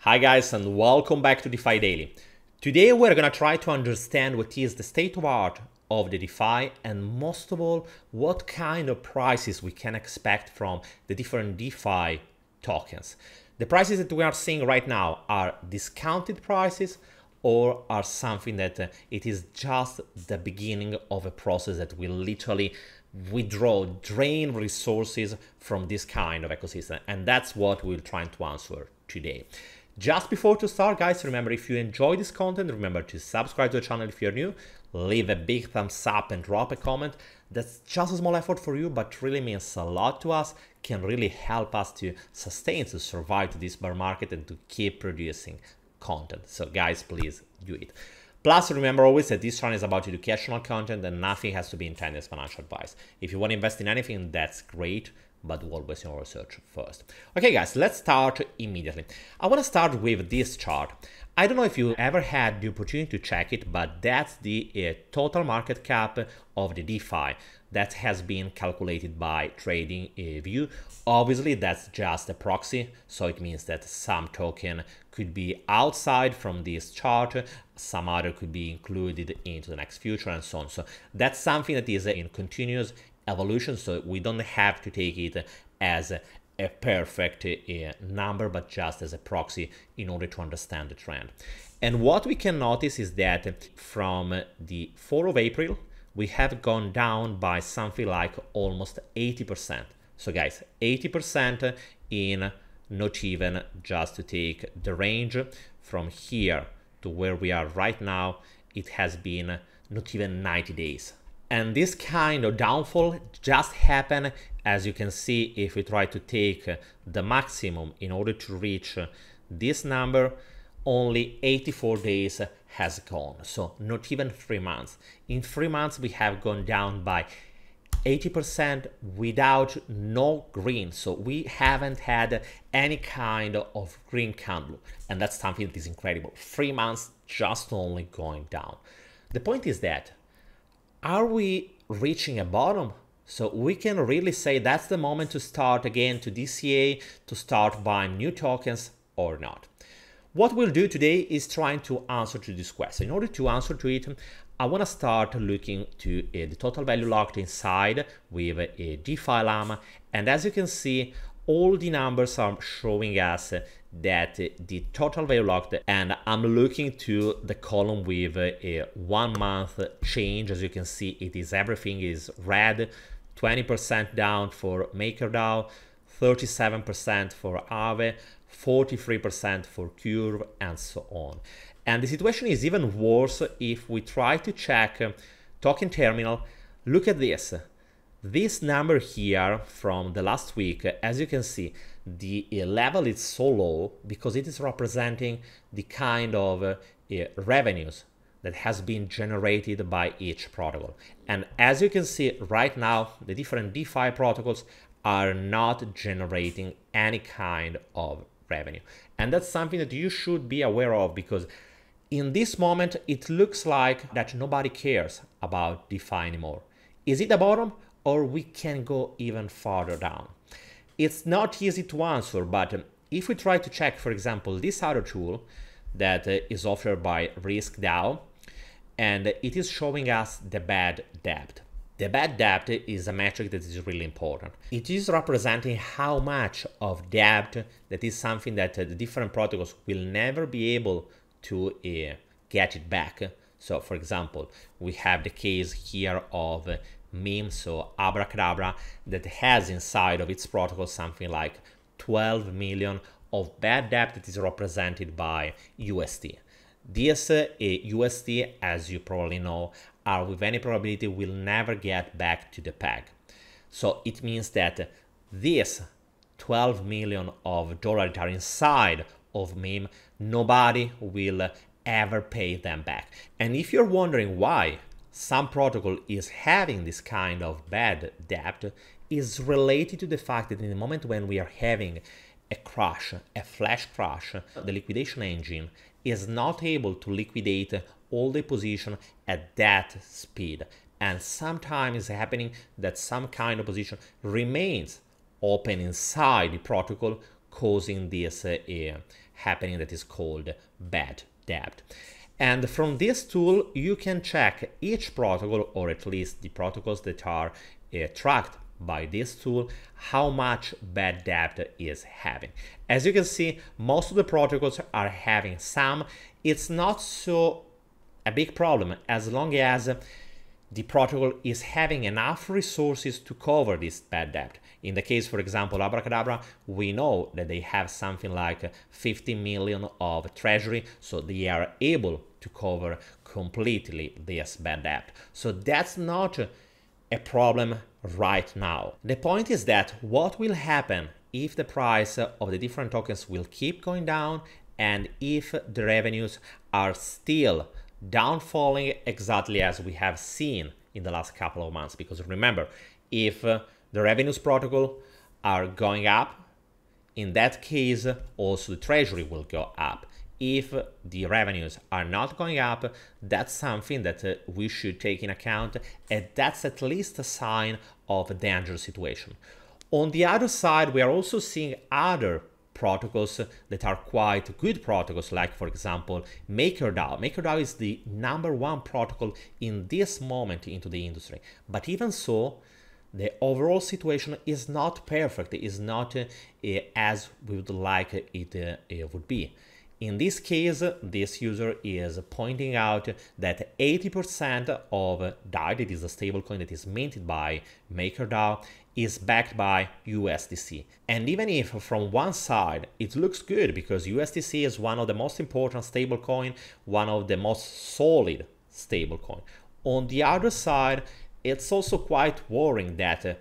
Hi guys, and welcome back to DeFi Daily. Today we're gonna try to understand what is the state of art of the DeFi, and most of all, what kind of prices we can expect from the different DeFi tokens. The prices that we are seeing right now are discounted prices, or are something that it is just the beginning of a process that will literally drain resources from this kind of ecosystem. And that's what we're trying to answer today. Just before to start, guys, remember, if you enjoy this content, remember to subscribe to the channel if you're new, leave a big thumbs up and drop a comment. That's just a small effort for you, but really means a lot to us, can really help us to sustain, to survive to this bear market and to keep producing content. So guys, please do it. Plus, remember always that this channel is about educational content and nothing has to be intended as financial advice. If you want to invest in anything, that's great, but always your research first. Okay guys, let's start immediately. I want to start with this chart. I don't know if you ever had the opportunity to check it, but that's the total market cap of the DeFi that has been calculated by TradingView. Obviously, that's just a proxy, so it means that some token could be outside from this chart, some other could be included into the next future, and so on. So that's something that is in continuous evolution, so we don't have to take it as a perfect number, but just as a proxy in order to understand the trend. And what we can notice is that from the 4th of April, we have gone down by something like almost 80%. So guys, 80% in not even, just to take the range from here to where we are right now, it has been not even 90 days. And this kind of downfall just happened, as you can see, if we try to take the maximum in order to reach this number, only 84 days has gone. So not even 3 months. In 3 months, we have gone down by 80% without no green. So we haven't had any kind of green candle. And that's something that is incredible. 3 months just only going down. The point is that, are we reaching a bottom? So we can really say that's the moment to start again to DCA, to start buying new tokens or not. What we'll do today is trying to answer to this question. In order to answer to it, I want to start looking to the total value locked inside with a DeFi Llama. And as you can see, all the numbers are showing us that the total value locked, and I'm looking to the column with a 1 month change. As you can see, it is everything is red, 20% down for MakerDAO, 37% for Aave, 43% for Curve, and so on. And the situation is even worse if we try to check token terminal. Look at this. This number here from the last week, as you can see, the level is so low because it is representing the kind of revenues that has been generated by each protocol. And as you can see right now, the different DeFi protocols are not generating any kind of revenue. And that's something that you should be aware of, because in this moment, it looks like that nobody cares about DeFi anymore. Is it the bottom? Or we can go even farther down? It's not easy to answer, but if we try to check, for example, this other tool that is offered by Risk Dao, and it is showing us the bad debt. The bad debt is a metric that is really important. It is representing how much of debt that is something that the different protocols will never be able to get it back. So, for example, we have the case here of meme, so Abracadabra, that has inside of its protocol something like 12 million of bad debt that is represented by UST. This UST, as you probably know, are with any probability will never get back to the peg. So it means that this 12 million of dollars that are inside of meme, nobody will ever pay them back. And if you're wondering why some protocol is having this kind of bad debt, is related to the fact that in the moment when we are having a crash, a flash crash, the liquidation engine is not able to liquidate all the position at that speed. And sometimes it's happening that some kind of position remains open inside the protocol, causing this happening that is called bad debt. And from this tool, you can check each protocol, or at least the protocols that are tracked by this tool, how much bad debt is having. As you can see, most of the protocols are having some. It's not so a big problem as long as the protocol is having enough resources to cover this bad debt. In the case, for example, Abracadabra, we know that they have something like 50 million of treasury, so they are able to cover completely this bad debt. So that's not a problem right now. The point is that what will happen if the price of the different tokens will keep going down and if the revenues are still downfalling exactly as we have seen in the last couple of months. Because remember, if the revenues protocol are going up, in that case also the treasury will go up. If the revenues are not going up, that's something that we should take in account, and that's at least a sign of a dangerous situation. On the other side, we are also seeing other protocols that are quite good protocols, like for example MakerDAO. MakerDAO is the #1 protocol in this moment into the industry, but even so, the overall situation is not perfect, is not as we would like it would be. In this case, this user is pointing out that 80% of DAI, that is a stablecoin that is minted by MakerDAO, is backed by USDC. And even if from one side it looks good because USDC is one of the most important stablecoin, one of the most solid stablecoin, on the other side, it's also quite worrying that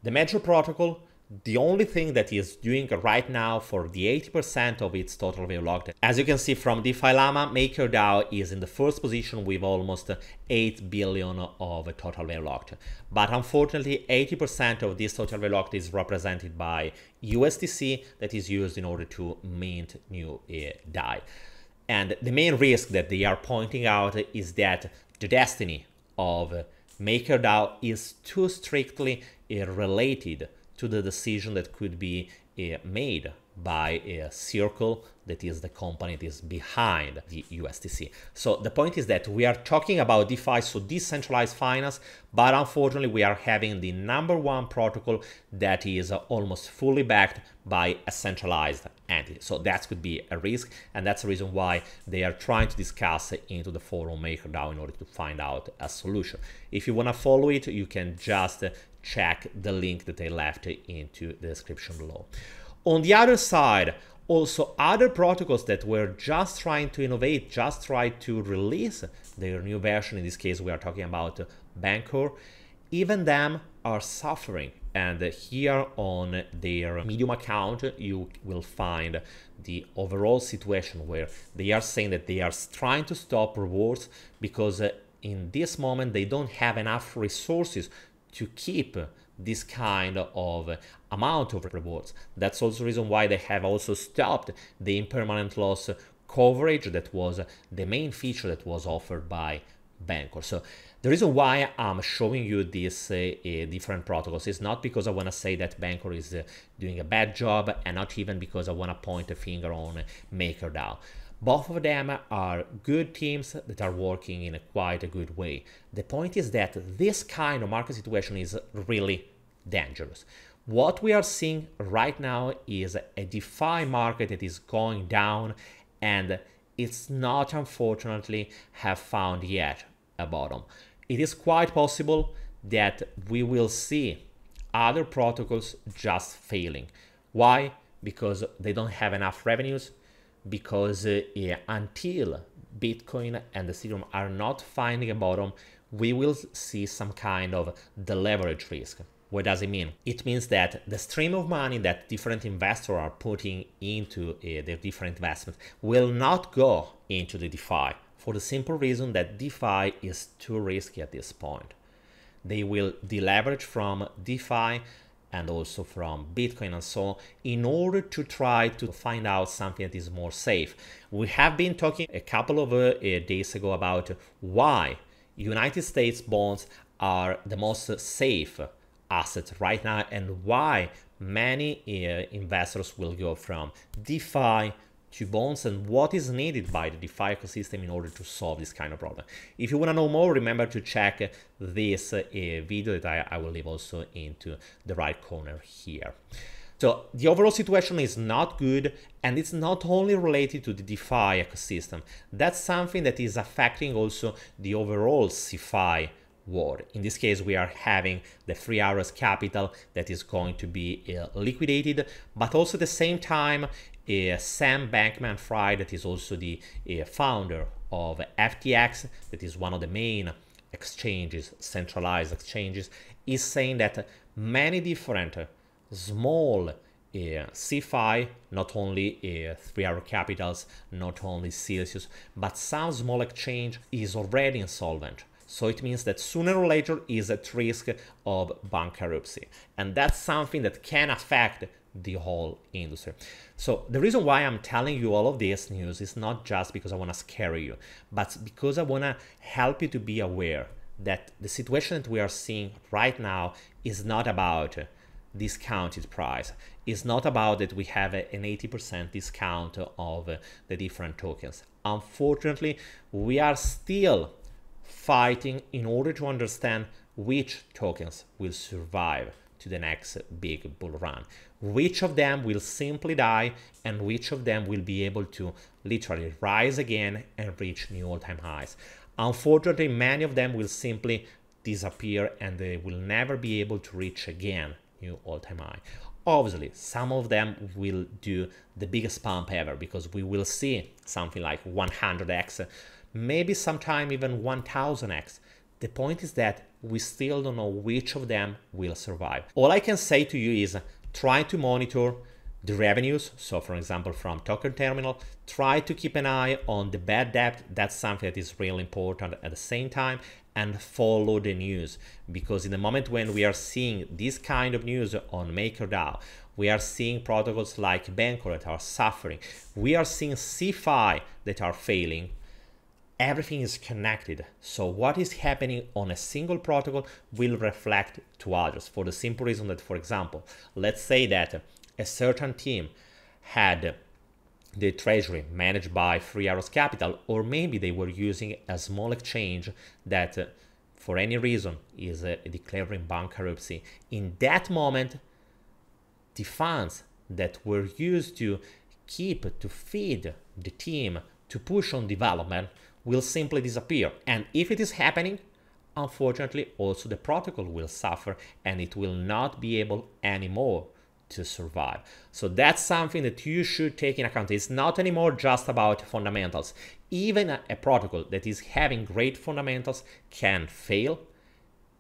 the major protocol, the only thing that is doing right now for the 80% of its total value locked. As you can see from DeFi Llama, MakerDAO is in the first position with almost 8 billion of total value locked. But unfortunately, 80% of this total value locked is represented by USDC that is used in order to mint new DAI. And the main risk that they are pointing out is that the destiny of MakerDAO is too strictly related to the decision that could be made by Circle, that is the company that is behind the USDC. So the point is that we are talking about DeFi, so decentralized finance, but unfortunately we are having the #1 protocol that is almost fully backed by a centralized entity. So that could be a risk, and that's the reason why they are trying to discuss into the forum MakerDAO in order to find out a solution. If you want to follow it, you can just check the link that I left into the description below. On the other side, also other protocols that were just trying to innovate, just try to release their new version, in this case we are talking about Bancor, even them are suffering. And here on their Medium account, you will find the overall situation where they are saying that they are trying to stop rewards because in this moment they don't have enough resources to keep this kind of amount of rewards. That's also the reason why they have also stopped the impermanent loss coverage that was the main feature that was offered by Bancor. So the reason why I'm showing you these different protocols is not because I want to say that Bancor is doing a bad job, and not even because I want to point a finger on MakerDAO. Both of them are good teams that are working in quite a good way. The point is that this kind of market situation is really dangerous. What we are seeing right now is a DeFi market that is going down, and it's not, unfortunately, have found yet a bottom. It is quite possible that we will see other protocols just failing. Why? Because they don't have enough revenues, because until Bitcoin and Ethereum are not finding a bottom, we will see some kind of deleverage risk. What does it mean? It means that the stream of money that different investors are putting into their different investments will not go into the DeFi, for the simple reason that DeFi is too risky at this point. They will deleverage from DeFi and also from Bitcoin and so on, in order to try to find out something that is more safe. We have been talking a couple of days ago about why United States bonds are the most safe assets right now, and why many investors will go from DeFi to bonds and what is needed by the DeFi ecosystem in order to solve this kind of problem. If you want to know more, remember to check this video that I will leave also into the right corner here. So the overall situation is not good, and it's not only related to the DeFi ecosystem. That's something that is affecting also the overall CeFi world. In this case, we are having the 3 hours capital that is going to be liquidated, but also at the same time, Sam Bankman-Fried, that is also the founder of FTX, that is one of the main exchanges, centralized exchanges, is saying that many different small CeFi, not only 3 hour capitals, not only Celsius, but some small exchange is already insolvent. So it means that sooner or later is at risk of bankruptcy. And that's something that can affect the whole industry. So the reason why I'm telling you all of this news is not just because I want to scare you, but because I want to help you to be aware that the situation that we are seeing right now is not about discounted price. It's not about that we have an 80% discount of the different tokens. Unfortunately, we are still fighting in order to understand which tokens will survive to the next big bull run, which of them will simply die, and which of them will be able to literally rise again and reach new all-time highs. Unfortunately, many of them will simply disappear and they will never be able to reach again new all-time high. Obviously, some of them will do the biggest pump ever, because we will see something like 100x, maybe sometime even 1000x. The point is that we still don't know which of them will survive. All I can say to you is try to monitor the revenues. So for example, from token terminal, try to keep an eye on the bad debt. That's something that is really important at the same time, and follow the news, because in the moment when we are seeing this kind of news on MakerDAO, we are seeing protocols like Bancor that are suffering. We are seeing CeFi that are failing. Everything is connected. So what is happening on a single protocol will reflect to others, for the simple reason that, for example, let's say that a certain team had the treasury managed by 3 hours capital, or maybe they were using a small exchange that for any reason is declaring bankruptcy. In that moment, the funds that were used to feed the team, to push on development, will simply disappear. And if it is happening, unfortunately, also the protocol will suffer, and it will not be able anymore to survive. So that's something that you should take in account. It's not anymore just about fundamentals. Even a protocol that is having great fundamentals can fail,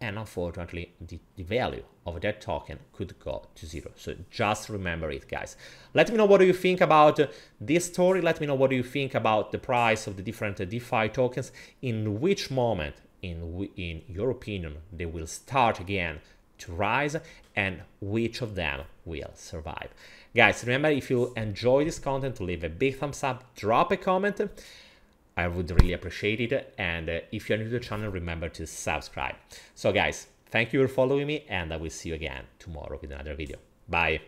and unfortunately the value of that token could go to zero. So just remember it, guys. Let me know what do you think about this story. Let me know what do you think about the price of the different DeFi tokens, in which moment in your opinion they will start again to rise, and which of them will survive. Guys, remember, if you enjoy this content, to leave a big thumbs up, drop a comment. I would really appreciate it. And if you're new to the channel, remember to subscribe. So guys, thank you for following me, and I will see you again tomorrow with another video. Bye.